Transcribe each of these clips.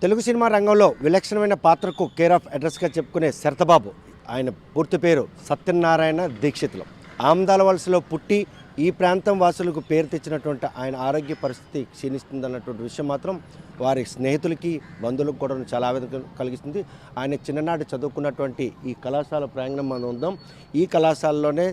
Telugu cinema రంగంలో విలక్షణమైన పాత్రకు కేర్ ఆఫ్ అడ్రస్గా చెప్పుకునే శరతబాబు. ఆయన పూర్తి పేరు సత్యనారాయణ దీక్షితులు. ఆమదాల వలసలో పుట్టి ఈ ప్రాంతం వాసులకు పేరు తెచ్చినటువంటి ఆయన ఆరోగ్య పరిస్థితి క్షీణిస్తుందన్నటువంటి విషయం మాత్రం వారి స్నేహితులకి బంధువులకు కూడా చాలా ఆవేదన కలిగిస్తుంది. ఆయన చిన్ననాటి చదువుకున్నటువంటి ఈ కళాశాల ప్రాంగణం మనం ఉందాం. ఈ కళాశాలలోనే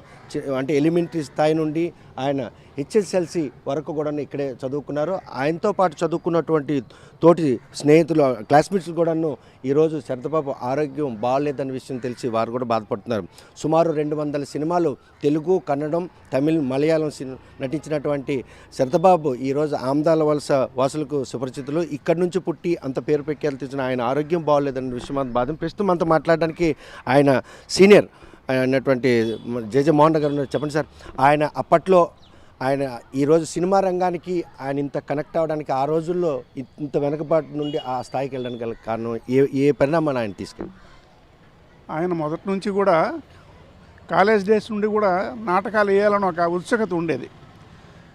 అంటే ఎలిమెంటరీ స్థాయి నుండి ఆయన హెచ్ఎస్ఎల్సి వరకు కూడా ఇక్కడే చదువుకున్నారు. ఆయనతో పాటు చదువుకున్నటువంటి తోటి స్నేహితులు క్లాస్మేట్స్ కూడాను ఈరోజు శరతబాబు ఆరోగ్యం బాగాలేదన్న విషయం తెలిసి వారు కూడా బాధపడుతున్నారు. సుమారు 200 సినిమాలు తెలుగు, కన్నడం, తమిళ్, మలయాళం నటించినటువంటి శరతబాబు ఈరోజు ఆమదాల వలస వాసులకు సుపరిచితులు. ఇక్కడి నుంచి పుట్టి అంత పేరు ప్రఖ్యాతులు తెచ్చిన ఆయన ఆరోగ్యం బాగోలేదన్న విషయం బాధ. ప్రస్తుతం అంతా మాట్లాడడానికి ఆయన సీనియర్ అయినటువంటి జేజే మోహన్ గారు ఉన్నారు. చెప్పండి సార్, ఆయన అప్పట్లో ఆయన ఈరోజు సినిమా రంగానికి ఆయన ఇంత కనెక్ట్ అవ్వడానికి ఆ రోజుల్లో ఇంత వెనకబాటు నుండి ఆ స్థాయికి వెళ్ళడానికి గల కారణం ఏ పరిణామాన్ని ఆయన తీసుకెళ్ళి? ఆయన మొదటి నుంచి కూడా కాలేజ్ డేస్ నుండి కూడా నాటకాలు వేయాలని ఒక ఉత్సుకత ఉండేది.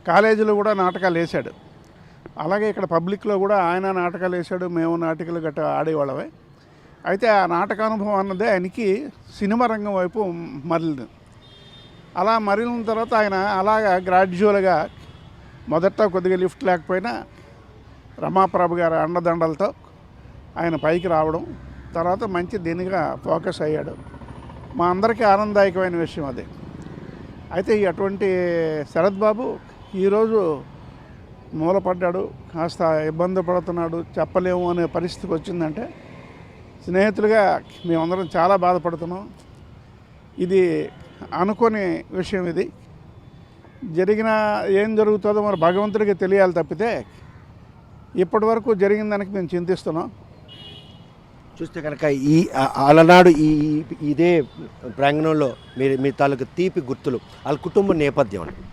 కాలేజీలో కూడా నాటకాలు వేశాడు. అలాగే ఇక్కడ పబ్లిక్లో కూడా ఆయన నాటకాలు వేశాడు, మేము నాటకాలు గట్రా ఆడేవాళ్ళమే. అయితే ఆ నాటకానుభవం అన్నదే ఆయనకి సినిమా రంగం వైపు మరలింది. అలా మరిలిన తర్వాత ఆయన అలాగా గ్రాడ్యువల్గా మొదట కొద్దిగా లిఫ్ట్ లేకపోయినా రమాప్రభు గారి అండదండలతో ఆయన పైకి రావడం, తర్వాత మంచి దీనిగా ఫోకస్ అయ్యాడు. మా అందరికీ ఆనందదాయకమైన విషయం అదే. అయితే అటువంటి శరత్ బాబు ఈరోజు మూలపడ్డాడు, కాస్త ఇబ్బంది పడుతున్నాడు, చెప్పలేము అనే పరిస్థితికి వచ్చిందంటే స్నేహితులుగా మేమందరం చాలా బాధపడుతున్నాం. ఇది అనుకోని విషయం. ఇది జరిగిన ఏం జరుగుతుందో మరి భగవంతుడికి తెలియాలి తప్పితే ఇప్పటి వరకు జరిగిన దానికి మేము చింతిస్తున్నాం. చూస్తే కనుక ఈ అలనాడు ఇదే ప్రాంగణంలో మీ తాలూకు తీపి గుర్తులు, వాళ్ళ కుటుంబ నేపథ్యం అండి.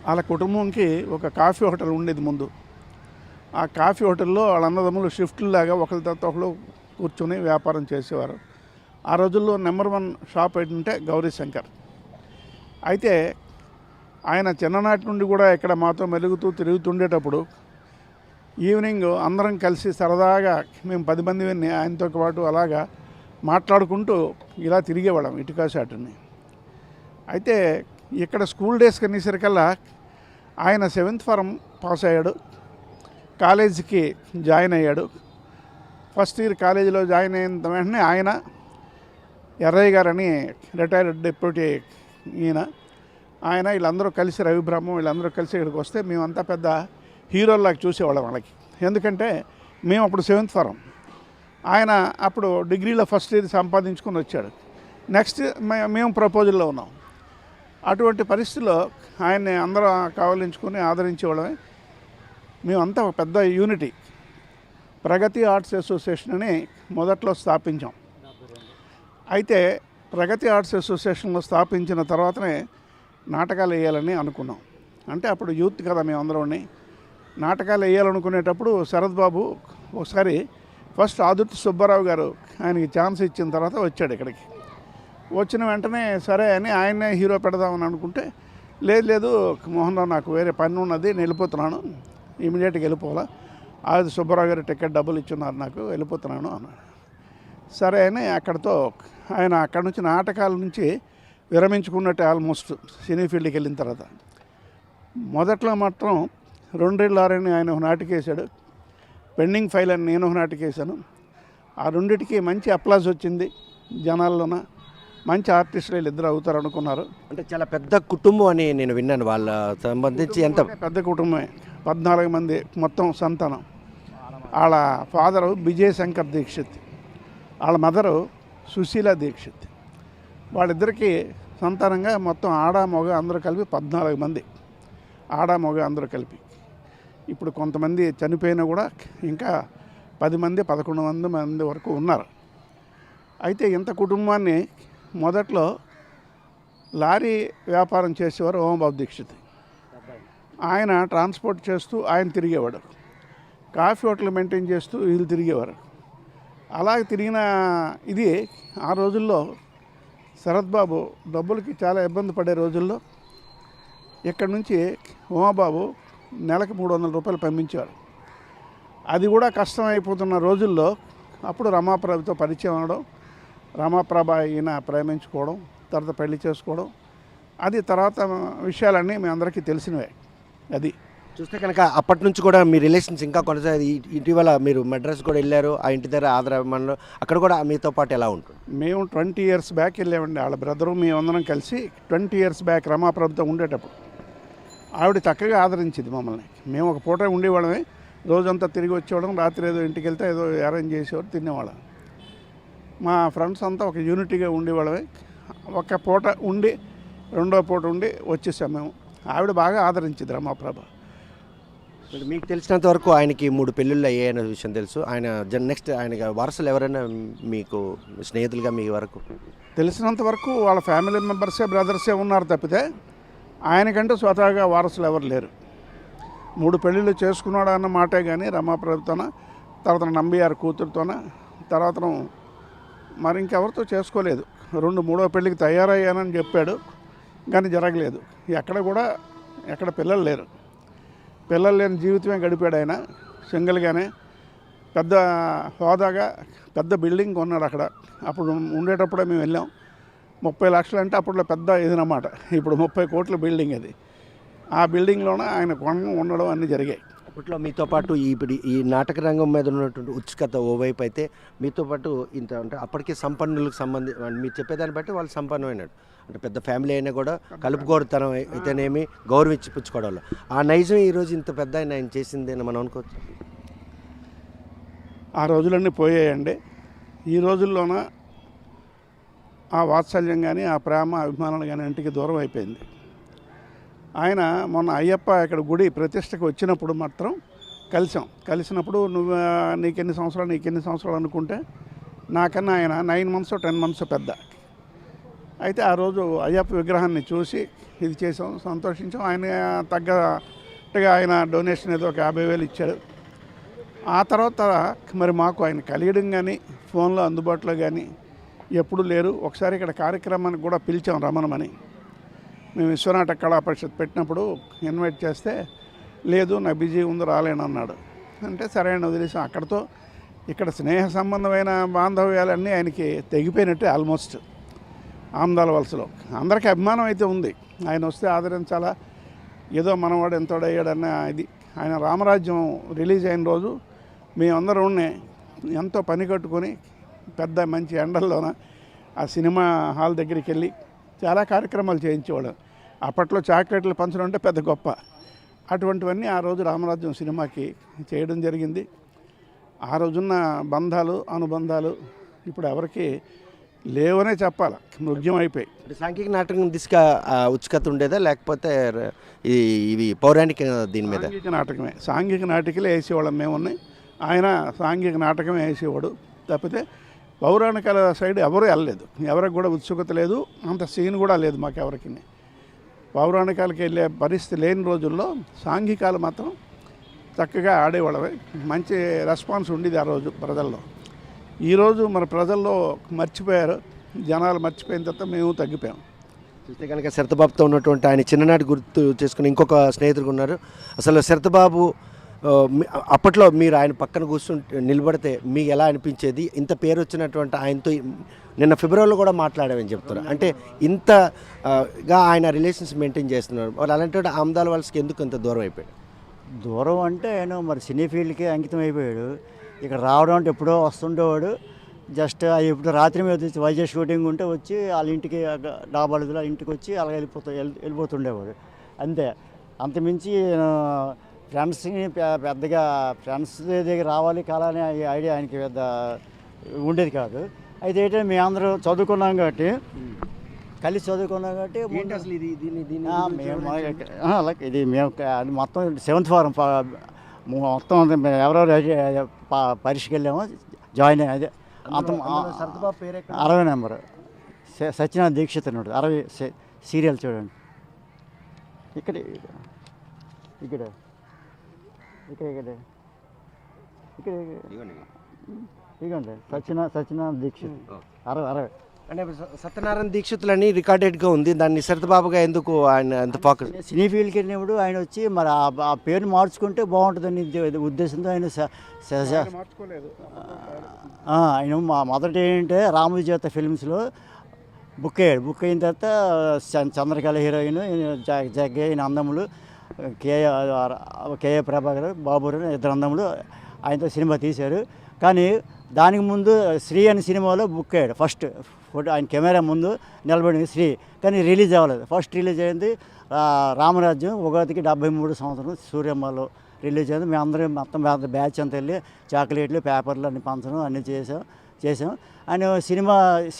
వాళ్ళ కుటుంబంకి ఒక కాఫీ హోటల్ ఉండేది ముందు. ఆ కాఫీ హోటల్లో వాళ్ళ అన్నదమ్ములు షిఫ్ట్లాగా ఒకరి తర్వాత ఒకరు కూర్చొని వ్యాపారం చేసేవారు. ఆ రోజుల్లో నెంబర్ 1 షాప్ ఏంటంటే గౌరీ శంకర్. అయితే ఆయన చిన్ననాటి నుండి కూడా ఇక్కడ మాతో మెలుగుతూ తిరుగుతుండేటప్పుడు ఈవినింగ్ అందరం కలిసి సరదాగా మేము 10 మంది ఆయనతో పాటు అలాగా మాట్లాడుకుంటూ ఇలా తిరిగేవాళ్ళం ఇటుకా షాటుని. అయితే ఇక్కడ స్కూల్ డేస్కి అనేసరికల్లా ఆయన 7th ఫారం పాస్ అయ్యాడు, కాలేజీకి జాయిన్ అయ్యాడు. ఫస్ట్ ఇయర్ కాలేజీలో జాయిన్ అయిన వెంటనే ఆయన ఎర్రయ్య గారని రిటైర్డ్ డిప్యూటీ ఆయన వీళ్ళందరూ కలిసి రవిబ్రహ్మం వీళ్ళందరూ కలిసి ఇక్కడికి వస్తే మేమంతా పెద్ద హీరోల్లాగా చూసేవాళ్ళం వాళ్ళకి. ఎందుకంటే మేము అప్పుడు 7th ఫారం, ఆయన అప్పుడు డిగ్రీలో ఫస్ట్ ఇయర్ సంపాదించుకొని వచ్చాడు. నెక్స్ట్ మేము ప్రపోజల్లో ఉన్నాం. అటువంటి పరిస్థితుల్లో ఆయన్ని అందరూ కావలించుకొని ఆదరించేవాళ్ళమే. మేమంతా ఒక పెద్ద యూనిటీ ప్రగతి ఆర్ట్స్ అసోసియేషన్ అని మొదట్లో స్థాపించాం. అయితే ప్రగతి ఆర్ట్స్ అసోసియేషన్లో స్థాపించిన తర్వాతనే నాటకాలు వేయాలని అనుకున్నాం. అంటే అప్పుడు యూత్ కదా మేమందరం. నాటకాలు వేయాలనుకునేటప్పుడు శరత్ బాబు ఒకసారి ఫస్ట్ ఆదుర్తి సుబ్బారావు గారు ఆయనకి ఛాన్స్ ఇచ్చిన తర్వాత వచ్చాడు ఇక్కడికి. వచ్చిన వెంటనే సరే అని ఆయన్నే హీరో పెడదామని అనుకుంటే లేదు మోహన్ రావు నాకు వేరే పని ఉన్నది, నేను వెళ్ళిపోతున్నాను, ఇమీడియట్గా వెళ్ళిపోవాలా, ఆదుర్తి సుబ్బారావు గారు టికెట్ డబ్బులు ఇచ్చున్నారు, నాకు వెళ్ళిపోతున్నాను అన్నాడు. సరే అని అక్కడితో ఆయన అక్కడి నుంచి నాటకాల నుంచి విరమించుకున్నట్టే ఆల్మోస్ట్ సినీ ఫీల్డ్కి వెళ్ళిన తర్వాత. మొదట్లో మాత్రం 2 ఆయన ఒక నాటికేశాడు, పెండింగ్ ఫైల్ అని నేను ఒక నాటికేశాను. ఆ రెండింటికి మంచి అప్లాజ్ వచ్చింది జనాల్లోన. మంచి ఆర్టిస్టులు వీళ్ళిద్దరు అవుతారు అనుకున్నారు. అంటే చాలా పెద్ద కుటుంబం అని నేను విన్నాను. వాళ్ళ సంబంధించి ఎంత పెద్ద కుటుంబమే, 14 మంది మొత్తం సంతానం. వాళ్ళ ఫాదరు విజయ్ శంకర్ దీక్షిత్, వాళ్ళ మదరు సుశీల దీక్షిత్. వాళ్ళిద్దరికీ సంతానంగా మొత్తం ఆడ మగ అందరూ కలిపి 14 మంది, ఆడ మగ అందరూ కలిపి. ఇప్పుడు కొంతమంది చనిపోయినా కూడా ఇంకా 10 మంది 11 మంది వరకు ఉన్నారు. అయితే ఇంత కుటుంబాన్ని మొదట్లో లారీ వ్యాపారం చేసేవారు ఓంబాబు దీక్షిత్. ఆయన ట్రాన్స్పోర్ట్ చేస్తూ ఆయన తిరిగేవాడు, కాఫీ హోటల్ మెయింటైన్ చేస్తూ వీళ్ళు తిరిగేవారు. అలాగే తిరిగిన ఇది ఆ రోజుల్లో శరత్ బాబు డబ్బులకి చాలా ఇబ్బంది పడే రోజుల్లో ఇక్కడి నుంచి ఉమాబాబు నెలకు 300 రూపాయలు పంపించారు. అది కూడా కష్టం అయిపోతున్న రోజుల్లో అప్పుడు రమాప్రభతో పరిచయం అవడం, రమాప్రభ ఈయన ప్రేమించుకోవడం, తర్వాత పెళ్లి చేసుకోవడం, అది తర్వాత విషయాలన్నీ మీ అందరికీ తెలిసినవే. అది చూస్తే కనుక అప్పటి నుంచి కూడా మీ రిలేషన్స్ ఇంకా కొనసాగి ఇటీవల మీరు మద్రాస్ కూడా వెళ్ళారు, ఆ ఇంటి దగ్గర ఆదరాభిమానులు, అక్కడ కూడా మీతో పాటు ఎలా ఉంటుంది? మేము 20 years బ్యాక్ వెళ్ళామండి. వాళ్ళ బ్రదరు మేమందరం కలిసి 20 years బ్యాక్ రమాప్రభతో ఉండేటప్పుడు ఆవిడ చక్కగా ఆదరించింది మమ్మల్ని. మేము ఒక పూట ఉండేవాళ్ళమే, రోజంతా తిరిగి వచ్చేవాళ్ళం, రాత్రి ఏదో ఇంటికి వెళ్తే ఏదో అరేంజ్ చేసేవాడు, తినేవాళ్ళం. మా ఫ్రెండ్స్ అంతా ఒక యూనిటీగా ఉండేవాళ్ళమే. ఒక పూట ఉండి రెండో పూట ఉండి వచ్చేసాం మేము. ఆవిడ బాగా ఆదరించింది రమాప్రభ. మరి మీకు తెలిసినంత వరకు ఆయనకి 3 పెళ్ళిళ్ళు అయ్యాయనే విషయం తెలుసు. ఆయన నెక్స్ట్ ఆయన వారసులు ఎవరైనా మీకు స్నేహితులుగా మీ వరకు? తెలిసినంత వరకు వాళ్ళ ఫ్యామిలీ మెంబర్సే, బ్రదర్సే ఉన్నారు తప్పితే ఆయనకంటూ స్వతహాగా వారసులు ఎవరు లేరు. 3 పెళ్ళిళ్ళు చేసుకున్నాడు అన్న మాటే కానీ రమాప్రభతోన, తర్వాత నంబియార్ కూతురుతోన, తర్వాత మరి ఇంకెవరితో చేసుకోలేదు. 3వ పెళ్ళికి తయారయ్యానని చెప్పాడు కానీ జరగలేదు. ఎక్కడ పిల్లలు లేరు. పిల్లలు లేని జీవితమే గడిపాడు ఆయన. సింగిల్గానే పెద్ద హోదాగా పెద్ద బిల్డింగ్ కొన్నాడు అక్కడ. అప్పుడు ఉండేటప్పుడే మేము వెళ్ళాం. 30 లక్షలు అంటే అప్పట్లో పెద్ద ఇదన్నమాట. ఇప్పుడు 30 కోట్ల బిల్డింగ్ అది. ఆ బిల్డింగ్లోనే ఆయన ఉండడం అన్నీ జరిగాయి. అప్పట్లో మీతో పాటు ఇప్పుడు ఈ నాటక రంగం మీద ఉన్నటువంటి ఉత్సుకత ఓవైపు అయితే, మీతో పాటు ఇంత అంటే అప్పటికే సంపన్నులకు మీరు చెప్పేదాన్ని బట్టి వాళ్ళు సంపన్నమైనాడు. అంటే పెద్ద ఫ్యామిలీ అయినా కూడా కలుపుకోరుతనం అయితేనేమి గౌరవించి పుచ్చుకోవడంలో ఆ నైజం ఈరోజు ఇంత పెద్ద ఆయన చేసింది అని మనం అనుకోవచ్చు. ఆ రోజులన్నీ పోయాయండి. ఈ రోజుల్లోన ఆ వాత్సల్యం కానీ, ఆ ప్రేమ అభిమానాలు కానీ ఇంటికి దూరం అయిపోయింది. ఆయన మొన్న అయ్యప్ప ఇక్కడ గుడి ప్రతిష్టకు వచ్చినప్పుడు మాత్రం కలిసినప్పుడు నీకెన్ని సంవత్సరాలు అనుకుంటే నాకన్నా ఆయన 9 months 10 months పెద్ద. అయితే ఆ రోజు అయ్యప్ప విగ్రహాన్ని చూసి ఇది చేసాం, సంతోషించాం. ఆయన తగ్గట్టుగా ఆయన డొనేషన్ ఏదో ఒక 50,000 ఇచ్చాడు. ఆ తర్వాత మరి మాకు ఆయన కలియడం కానీ, ఫోన్లో అందుబాటులో కానీ ఎప్పుడు లేరు. ఒకసారి ఇక్కడ కార్యక్రమానికి కూడా పిలిచాం రమణమని. మేము విశ్వనాటక కళా పరిషత్ పెట్టినప్పుడు ఇన్వైట్ చేస్తే లేదు నా బిజీ ఉంది రాలేను అన్నాడు. అంటే సరే అని వదిలేసాం. అక్కడితో ఇక్కడ స్నేహ సంబంధమైన బాంధవ్యాలన్నీ ఆయనకి తెగిపోయినట్టే ఆల్మోస్ట్. ఆమ్దాల వలసలో అందరికీ అభిమానం అయితే ఉంది. ఆయన వస్తే ఆదరించాలా, ఏదో మనవాడు ఎంతోడయ్యాడన్న ఇది. ఆయన రామరాజ్యం రిలీజ్ అయిన రోజు మేమందరం ఎంతో పని కట్టుకొని పెద్ద మంచి ఎండల్లోన ఆ సినిమా హాల్ దగ్గరికి వెళ్ళి చాలా కార్యక్రమాలు చేయించేవాడు. అప్పట్లో చాక్లెట్లు పంచడం అంటే పెద్ద గొప్ప. అటువంటివన్నీ ఆ రోజు రామరాజ్యం సినిమాకి చేయడం జరిగింది. ఆ రోజున్న బంధాలు అనుబంధాలు ఇప్పుడు ఎవరికి లేవనే చెప్పాలి, మృగ్యం అయిపోయి. సాంఘిక నాటకం దిశగా ఉత్సుకత ఉండేదా, లేకపోతే ఇవి పౌరాణిక దీని మీద? సాంఘిక నాటికలే వేసేవాళ్ళం మేమున్నాయి. ఆయన సాంఘిక నాటకమే వేసేవాడు తప్పితే పౌరాణికాల సైడ్ ఎవరు వెళ్ళలేదు. ఎవరికి కూడా ఉత్సుకత లేదు, అంత సీన్ కూడా లేదు మాకెవరికి. పౌరాణికాలకి వెళ్ళే పరిస్థితి లేని రోజుల్లో సాంఘికాలు మాత్రం చక్కగా ఆడేవాళ్ళమే. మంచి రెస్పాన్స్ ఉండేది ఆ రోజు ప్రజల్లో. ఈరోజు మన ప్రజల్లో మర్చిపోయారు, జనాలు మర్చిపోయిన తర్వాత మేము తగ్గిపోయాం. చూస్తే కనుక శరతబాబుతో ఉన్నటువంటి ఆయన చిన్ననాటి గుర్తు చేసుకుని ఇంకొక స్నేహితుడు ఉన్నారు. అసలు శరతబాబు అప్పట్లో మీరు ఆయన పక్కన కూర్చుంటే నిలబడితే మీకు ఎలా అనిపించేది? ఇంత పేరు వచ్చినటువంటి ఆయనతో నిన్న ఫిబ్రవరిలో కూడా మాట్లాడామని చెప్తున్నారు. అంటే ఇంతగా ఆయన రిలేషన్స్ మెయింటైన్ చేస్తున్నారు. మరి అలాంటి ఆమ్దాల వలసకి ఎందుకు ఇంత దూరం అయిపోయాడు? దూరం అంటే ఆయన మరి సినీ ఫీల్డ్కి అంకితం అయిపోయాడు. ఇక్కడ రావడం అంటే ఎప్పుడో వస్తుండేవాడు. జస్ట్ ఇప్పుడు రాత్రి మీద వచ్చి వైజాగ్ షూటింగ్ ఉంటే వచ్చి వాళ్ళ ఇంటికి డాబాడులో ఇంటికి వచ్చి అలా వెళ్ళిపోతుండేవాడు అంతే. అంతమించి ఫ్రెండ్స్ని పెద్దగా ఫ్రెండ్స్ దగ్గర రావాలి కాలని ఐడియా ఆయనకి పెద్ద ఉండేది కాదు. అయితే ఏంటంటే మేము అందరూ చదువుకున్నాం కాబట్టి, కలిసి చదువుకున్నాం కాబట్టి ఇది మేము అది మొత్తం 7th ఫారం మొత్తం ఎవరెవరు పరీక్షకి వెళ్ళామో జాయిన్ అదే అంత 60 నెంబర్ సత్యనారాయణ దీక్షిత్ ఉన్నాడు. 60 సీరియల్ చూడండి. ఇక్కడ ఇక్కడ ఇక్కడ ఇక్కడ ఇక్కడ ఇదిగోండి సత్యనారాయణ దీక్షిత్ 60 అంటే సత్యనారాయణ దీక్షితులని రికార్డెడ్గా ఉంది, దాన్ని శరతబాబుగా ఎందుకు ఆయన అంత ఫోకస్? సినీ ఫీల్డ్కి వెళ్ళినప్పుడు ఆయన వచ్చి మరి ఆ పేరుని మార్చుకుంటే బాగుంటుందని ఉద్దేశంతో ఆయన మార్చుకోలేదు. ఆయన మొదట ఏంటంటే రామవిజేత ఫిల్మ్స్లో బుక్ అయ్యాడు. బుక్ అయిన తర్వాత చంద్రకళ హీరోయిన్, జగ్గయ్య అందములు, కేఏ ప్రభాకర్, బాబురావు ఇద్దరు అందములు ఆయనతో సినిమా తీశారు. కానీ దానికి ముందు శ్రీ అనే సినిమాలో బుక్ అయ్యాడు. ఫస్ట్ ఫోటో ఆయన కెమెరా ముందు నిలబడింది శ్రీ, కానీ రిలీజ్ అవ్వలేదు. ఫస్ట్ రిలీజ్ అయింది రామరాజ్యం ఉగాదికి 73 సంవత్సరం సూర్యమ్మలో రిలీజ్ అయింది. మేము అందరం మొత్తం బ్యాచ్ అంతా వెళ్ళి చాక్లెట్లు, పేపర్లు అన్ని పంచడం అన్నీ చేసాం. ఆయన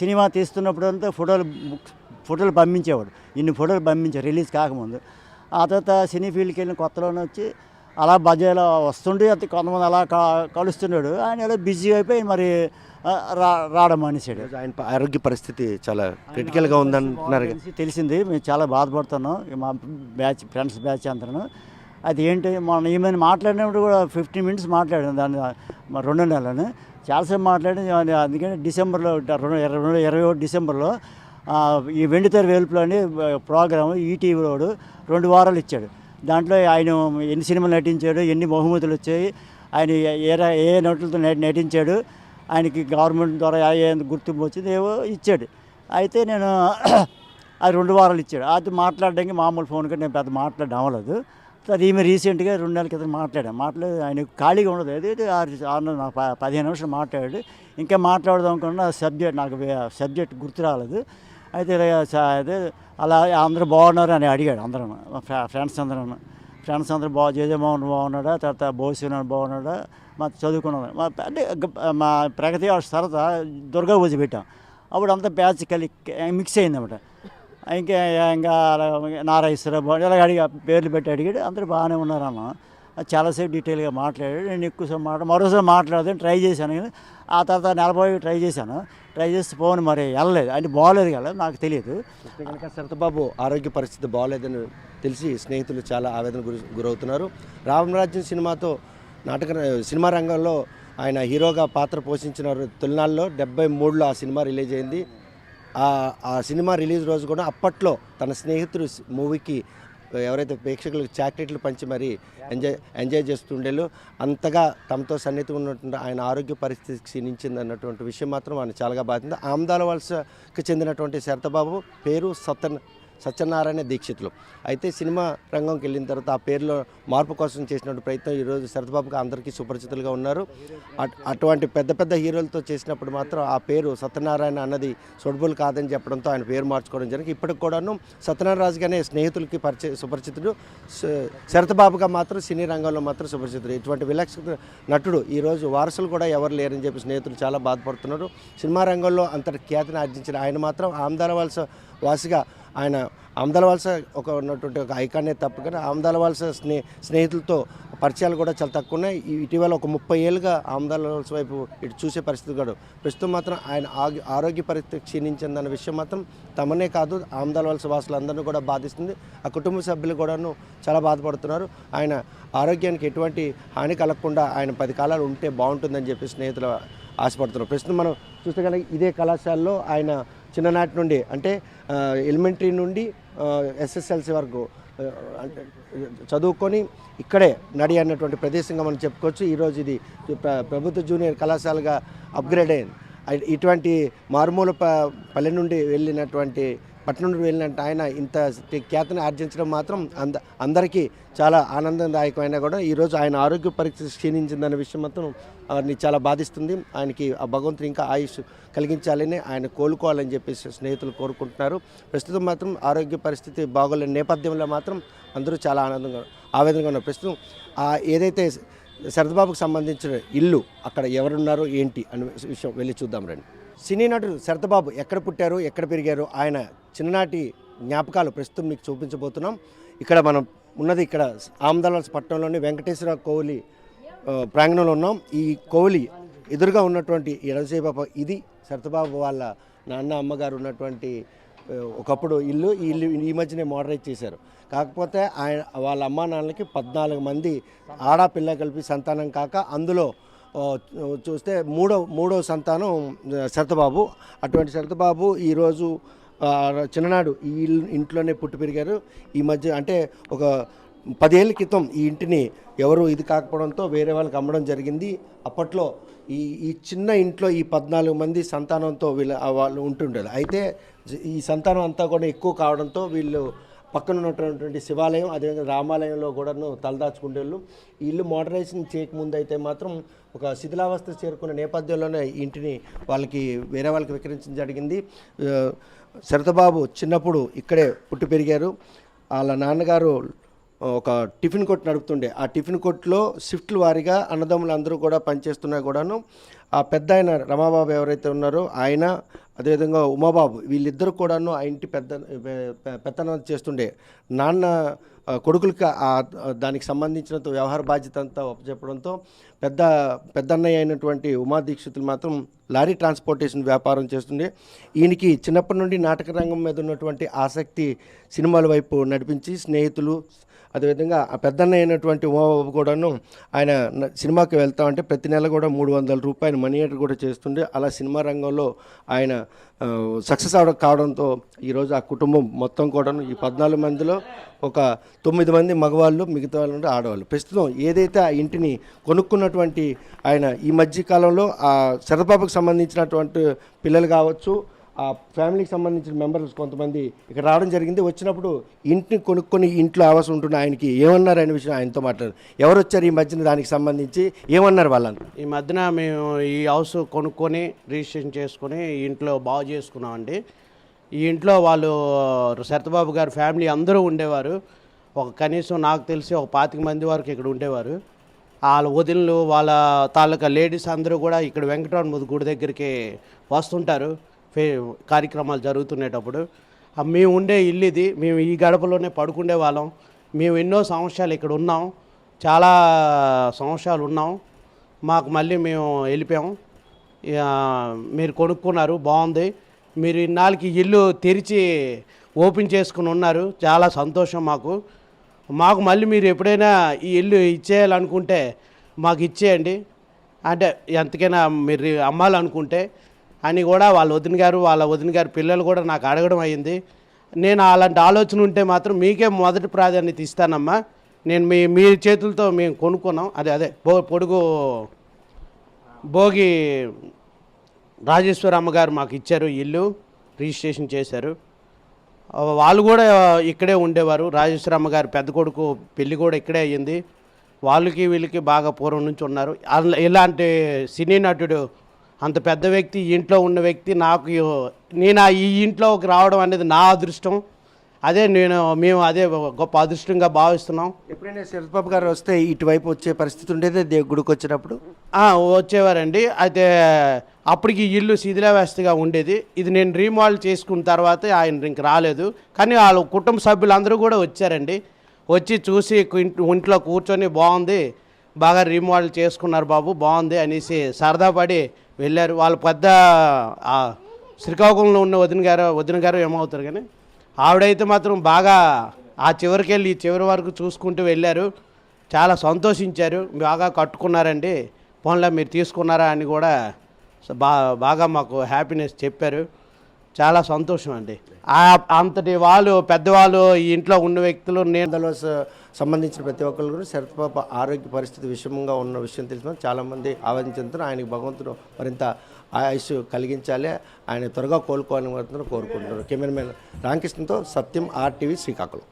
సినిమా తీస్తున్నప్పుడు అంతా ఫోటోలు పంపించేవాడు. ఇన్ని ఫోటోలు పంపించారు రిలీజ్ కాకముందు. ఆ తర్వాత సినీ ఫీల్డ్కి వెళ్ళిన కొత్తలోనే వచ్చి అలా బజార్లో వస్తుండే అది కొంతమంది అలా కలుస్తున్నాడు. ఆయన అలా బిజీ అయిపోయి మరి రావడం మానేశాడు. ఆయన ఆరోగ్య పరిస్థితి చాలా క్రిటికల్గా ఉందంటున్నారు. తెలిసింది, మేము చాలా బాధపడుతున్నాం మా ఫ్రెండ్స్ బ్యాచ్ అంతా. అది ఏంటి మన ఈమెను మాట్లాడినప్పుడు కూడా 15 మినిట్స్ మాట్లాడాను దాన్ని 2 నెలలని చాలాసేపు మాట్లాడి. అందుకని డిసెంబర్లో 2021 డిసెంబర్లో ఈ వెండితెర వేల్పులో అని ప్రోగ్రాము ఈటీవీలో 2 వారాలు ఇచ్చాడు. దాంట్లో ఆయన ఎన్ని సినిమాలు నటించాడు, ఎన్ని బహుమతులు వచ్చాయి, ఆయన ఏ నటులతో నటించాడు, ఆయనకి గవర్నమెంట్ ద్వారా ఏ గుర్తింపు వచ్చింది ఏవో ఇచ్చాడు. అయితే నేను అది 2 వారాలు ఇచ్చాడు. అది మాట్లాడడానికి మామూలు ఫోన్ కూడా నేను పెద్ద మాట్లాడడం అవ్వలేదు. అది ఈమె రీసెంట్గా 2 నెలల క్రితం మాట్లాడి ఆయన ఖాళీగా ఉండదు. అదే 15 నిమిషాలు మాట్లాడాడు. ఇంకా మాట్లాడదాం అనుకున్న సబ్జెక్ట్ గుర్తు రాలేదు. అయితే అదే అలా అందరూ బాగున్నారు అని అడిగాడు. అందరం ఫ్రెండ్స్ అందరూ జయజమోహన్ బాగున్నాడా, తర్వాత బోసినాడు బాగున్నాడా, మా చదువుకున్నాడు అంటే మా ప్రగతి తర్వాత దుర్గా పూజ పెట్టాం. అప్పుడు అంతా బ్యాచ్ మిక్స్ అయిందన్నమాట. ఇంకా నారాయణరావు బాగుంది ఇలా పేర్లు పెట్టి అడిగాడు. అందరూ బాగానే ఉన్నారన్న. చాలాసేపు డీటెయిల్గా మాట్లాడాడు. నేను ఎక్కువసేపు మరోసారి మాట్లాడదాను ట్రై చేశాను. ఆ తర్వాత 40 ట్రై చేస్తే ఫోన్ మరి వెళ్ళలేదు. అంటే బాగోలేదు కదా, నాకు తెలియదు. కనుక శరతబాబు ఆరోగ్య పరిస్థితి బాగోలేదని తెలిసి స్నేహితులు చాలా ఆవేదన గురవుతున్నారు. రామరాజ్యం సినిమా రంగంలో ఆయన హీరోగా పాత్ర పోషించిన తొలినాళ్ళలో 73లో ఆ సినిమా రిలీజ్ అయింది. ఆ సినిమా రిలీజ్ రోజు కూడా అప్పట్లో తన స్నేహితుడు మూవీకి ఎవరైతే ప్రేక్షకులకు చాక్లెట్లు పంచి మరీ ఎంజాయ్ చేస్తుండేలు. అంతగా తమతో సన్నిహితంగా ఉన్నటువంటి ఆయన ఆరోగ్య పరిస్థితి క్షీణించింది అన్నటువంటి విషయం మాత్రం ఆయన చాలా బాధింది. ఆమ్దాల వలసకు చెందినటువంటి శరతబాబు పేరు సత్యనారాయణ దీక్షితులు. అయితే సినిమా రంగంకి వెళ్ళిన తర్వాత ఆ పేరులో మార్పు కోసం చేసినటువంటి ప్రయత్నం ఈరోజు శరతబాబుకి అందరికీ సుపరిచితులుగా ఉన్నారు. అటువంటి పెద్ద హీరోలతో చేసినప్పుడు మాత్రం ఆ పేరు సత్యనారాయణ అన్నది సొడబుల్ కాదని చెప్పడంతో ఆయన పేరు మార్చుకోవడం జరిగింది. ఇప్పటికి కూడాను సత్యనారాయణ రాజుగానే స్నేహితులకి సుపరిచితుడు, శరతబాబుగా మాత్రం సినీ రంగంలో మాత్రం సుపరిచితుడు. ఇటువంటి విలక్షణ నటుడు ఈరోజు వారసులు కూడా ఎవరు లేరని చెప్పి స్నేహితులు చాలా బాధపడుతున్నారు. సినిమా రంగంలో అంతటి ఖ్యాతిని ఆర్జించిన ఆయన మాత్రం ఆమ్దాల వలస వాసిగా ఆయన ఆమ్దాల వలస ఉన్నటువంటి ఒక ఐకానే తప్ప కానీ ఆమ్దాల వలస స్నేహితులతో పరిచయాలు కూడా చాలా తక్కువ ఉన్నాయి. ఇటీవల ఒక 30 ఏళ్ళుగా ఆమ్దాల వలస వైపు ఇటు చూసే పరిస్థితి కూడా ప్రస్తుతం మాత్రం ఆయన ఆరోగ్య పరిస్థితి క్షీణించిందన్న విషయం మాత్రం తమనే కాదు ఆమ్దాల వలస వాసులందరినీ కూడా బాధిస్తుంది. ఆ కుటుంబ సభ్యులు కూడాను చాలా బాధపడుతున్నారు. ఆయన ఆరోగ్యానికి ఎటువంటి హాని కలగకుండా ఆయన 10 కాలాలు ఉంటే బాగుంటుందని చెప్పి స్నేహితులు ఆశపడుతున్నారు. ప్రస్తుతం మనం చూస్తే కనుక ఇదే కళాశాలలో ఆయన చిన్ననాటి నుండి అంటే ఎలిమెంటరీ నుండి SSLC వరకు అంటే చదువుకొని ఇక్కడే నడి అన్నటువంటి ప్రదేశంగా మనం చెప్పుకోవచ్చు. ఈరోజు ఇది ప్రభుత్వ జూనియర్ కళాశాలగా అప్గ్రేడ్ అయింది. ఇటువంటి మారుమూల పల్లె నుండి పట్టణం నుండి వెళ్ళినట్టు ఆయన ఇంత ఖ్యాతిని ఆర్జించడం మాత్రం అందరికీ చాలా ఆనందదాయకమైన కూడా ఈరోజు ఆయన ఆరోగ్య పరిస్థితి క్షీణించిందన్న విషయం మాత్రం వారిని చాలా బాధిస్తుంది. ఆయనకి ఆ భగవంతుడు ఇంకా ఆయుష్ కలిగించాలని, ఆయన కోలుకోవాలని చెప్పేసి స్నేహితులు కోరుకుంటున్నారు. ప్రస్తుతం మాత్రం ఆరోగ్య పరిస్థితి బాగోలేని నేపథ్యంలో మాత్రం అందరూ చాలా ఆవేదనగా ఉన్నారు. ప్రస్తుతం ఏదైతే శరతబాబుకు సంబంధించిన ఇల్లు అక్కడ ఎవరున్నారు ఏంటి అనే విషయం వెళ్ళి చూద్దాం రండి. సినీ నటుడు శరతబాబు ఎక్కడ పుట్టారు, ఎక్కడ పెరిగారు, ఆయన చిన్ననాటి జ్ఞాపకాలు ప్రస్తుతం మీకు చూపించబోతున్నాం. ఇక్కడ మనం ఉన్నది ఇక్కడ ఆమ్దాల పట్టణంలోని వెంకటేశ్వర కోవిలి ప్రాంగణంలో ఉన్నాం. ఈ కోవిలి ఎదురుగా ఉన్నటువంటి ఎడసేబాబు ఇది శరతబాబు వాళ్ళ నాన్న అమ్మగారు ఉన్నటువంటి ఒకప్పుడు ఇల్లు. ఈ ఇల్లు ఈ మధ్యనే మోడరైజ్ చేశారు. కాకపోతే వాళ్ళ అమ్మా నాన్నలకి 14 మంది ఆడపిల్ల కలిపి సంతానం కాక అందులో చూస్తే మూడో సంతానం శరతబాబు. అటువంటి శరతబాబు ఈరోజు చిన్ననాడు ఈ ఇంట్లోనే పుట్టి పెరిగారు. ఈ మధ్య అంటే ఒక 10 ఏళ్ళ క్రితం ఈ ఇంటిని ఎవరు ఇది కాకపోవడంతో వేరే వాళ్ళకి అమ్మడం జరిగింది. అప్పట్లో ఈ చిన్న ఇంట్లో ఈ 14 మంది సంతానంతో వాళ్ళు ఉంటుండేది. అయితే ఈ సంతానం అంతా కూడా ఎక్కువ కావడంతో వీళ్ళు పక్కన ఉన్నటువంటి శివాలయం అదేవిధంగా రామాలయంలో కూడాను తలదాచుకుంటేళ్ళు. ఈ ఇల్లు మోడరైజేషన్ చేయకముందు అయితే మాత్రం ఒక శిథిలావస్థ చేరుకున్న నేపథ్యంలోనే ఈ ఇంటిని వేరే వాళ్ళకి విక్రయించడం జరిగింది. శరతబాబు చిన్నప్పుడు ఇక్కడే పుట్టి పెరిగారు. వాళ్ళ నాన్నగారు ఒక టిఫిన్ కొట్టు నడుపుతుండే. ఆ టిఫిన్ కొట్టులో షిఫ్ట్ల వారీగా అన్నదమ్ములు అందరూ కూడా పనిచేస్తున్నా కూడాను ఆ పెద్ద ఆయన రమాబాబు ఎవరైతే ఉన్నారో ఆయన అదేవిధంగా ఉమాబాబు వీళ్ళిద్దరు కూడాను ఆ ఇంటి పెత్తనం చేస్తుండే. నాన్న కొడుకులకి దానికి సంబంధించిన వ్యవహార బాధ్యత అంతా ఒప్పచెప్పడంతో పెద్దన్నయ్య అయినటువంటి ఉమా దీక్షితులు మాత్రం లారీ ట్రాన్స్పోర్టేషన్ వ్యాపారం చేస్తుండే. ఈయనకి చిన్నప్పటి నుండి నాటక రంగం మీద ఉన్నటువంటి ఆసక్తి సినిమాల వైపు నడిపించి స్నేహితులు అదేవిధంగా ఆ పెద్దన్నయ్య అయినటువంటి ఉమాబాబు కూడాను ఆయన సినిమాకి వెళ్తామంటే ప్రతి నెల కూడా 300 రూపాయలు మనీ ఆర్డర్ కూడా చేస్తుండే. అలా సినిమా రంగంలో ఆయన సక్సెస్ కావడంతో ఈరోజు ఆ కుటుంబం మొత్తం కూడాను ఈ 14 మందిలో ఒక 9 మంది మగవాళ్ళు, మిగతా వాళ్ళు ఆడవాళ్ళు. ప్రస్తుతం ఏదైతే ఆ ఇంటిని కొనుక్కున్నటువంటి ఆయన ఈ మధ్య కాలంలో ఆ శరతబాబుకి సంబంధించినటువంటి పిల్లలు కావచ్చు, ఆ ఫ్యామిలీకి సంబంధించిన మెంబర్స్ కొంతమంది ఇక్కడ రావడం జరిగింది. వచ్చినప్పుడు ఇంటిని కొనుక్కొని ఇంట్లో ఆవాసం ఉంటున్న ఆయనకి ఏమన్నారు అనే విషయం ఆయనతో మాట్లాడారు. ఎవరు వచ్చారు ఈ మధ్యన దానికి సంబంధించి ఏమన్నారు వాళ్ళంతా? ఈ మధ్యన మేము ఈ హౌస్ కొనుక్కొని రిజిస్ట్రేషన్ చేసుకొని ఈ ఇంట్లో బాగు చేసుకున్నామండి. ఈ ఇంట్లో వాళ్ళు శరతబాబు గారి ఫ్యామిలీ అందరూ ఉండేవారు. కనీసం నాకు తెలిసి ఒక 25 మంది వరకు ఇక్కడ ఉండేవారు. వాళ్ళ వదినలు వాళ్ళ తాలూకా లేడీస్ అందరూ కూడా ఇక్కడ వెంకటరమణ గుడి దగ్గరికి వస్తుంటారు కార్యక్రమాలు జరుగుతునేటప్పుడు. మేము ఉండే ఇల్లు ఇది. మేము ఈ గడపలోనే పడుకునే వాళ్ళం. మేము ఎన్నో సంవత్సరాలు ఇక్కడ ఉన్నాం, చాలా సంవత్సరాలు ఉన్నాం. మాకు మళ్ళీ మేము వెళ్ళిపోయాం. మీరు కొనుక్కున్నారు, బాగుంది. మీరు ఇన్నాళ్ళకి ఇల్లు తెరిచి ఓపెన్ చేసుకుని ఉన్నారు, చాలా సంతోషం మాకు మళ్ళీ మీరు ఎప్పుడైనా ఈ ఇల్లు ఇచ్చేయాలనుకుంటే మాకు ఇచ్చేయండి. అంటే ఎంతకైనా మీరు అమ్మాలనుకుంటే అని కూడా వాళ్ళ వదిన గారు పిల్లలు కూడా నాకు అడగడం అయ్యింది. నేను అలాంటి ఆలోచన ఉంటే మాత్రం మీకే మొదటి ప్రాధాన్యత ఇస్తానమ్మా. నేను మీ చేతులతో మేము కొనుక్కున్నాం. అదే పొడుగు భోగి రాజేశ్వరమ్మ గారు మాకు ఇచ్చారు, ఇల్లు రిజిస్ట్రేషన్ చేశారు. వాళ్ళు కూడా ఇక్కడే ఉండేవారు. రాజేశ్వరమ్మ గారు పెద్ద కొడుకు పెళ్ళి కూడా ఇక్కడే అయ్యింది. వీళ్ళకి బాగా పూర్వం నుంచి ఉన్నారు. ఇలాంటి సినీ నటుడు అంత పెద్ద వ్యక్తి ఇంట్లో ఉన్న వ్యక్తి నేను ఈ ఇంట్లోకి రావడం అనేది నా అదృష్టం. మేము అదే గొప్ప అదృష్టంగా భావిస్తున్నాం. ఎప్పుడైనా శరతబాబు గారు వస్తే ఇటువైపు వచ్చే పరిస్థితి ఉండేది గుడికి వచ్చినప్పుడు? వచ్చేవారండి. అయితే అప్పటికి ఇల్లు శిథిలావస్థగా ఉండేది. ఇది నేను రీమోడల్ చేసుకున్న తర్వాత ఆయన ఇంక రాలేదు. కానీ వాళ్ళ కుటుంబ సభ్యులందరూ కూడా వచ్చారండి. వచ్చి చూసి ఇంట్లో కూర్చొని బాగుంది, బాగా రీమోడల్ చేసుకున్నారు బాబు, బాగుంది అనేసి సరదా పడి వెళ్ళారు. వాళ్ళ పెద్ద శ్రీకాకుళంలో ఉన్న వదిన గారు ఏమవుతారు కానీ ఆవిడైతే మాత్రం బాగా ఆ చివరికి వెళ్ళి ఈ చివరి వరకు చూసుకుంటూ వెళ్ళారు. చాలా సంతోషించారు. బాగా కట్టుకున్నారండి, ఫోన్లో మీరు తీసుకున్నారా అని కూడా బాగా మాకు హ్యాపీనెస్ చెప్పారు. చాలా సంతోషం అండి. అంతటి పెద్దవాళ్ళు ఈ ఇంట్లో ఉన్న వ్యక్తులు నేను సంబంధించిన ప్రతి ఒక్కరు కూడా శరతబాబు ఆరోగ్య పరిస్థితి విషమంగా ఉన్న విషయం తెలిసిన చాలామంది ఆవేదన చెందుతున్నారు. ఆయనకు భగవంతుడు మరింత ఆయుష్ కలిగించాలి, ఆయన త్వరగా కోలుకోవాలని కోరుకుంటున్నారు. కెమెరామెన్ రామకృష్ణతో సత్యం, RTV, శ్రీకాకుళం.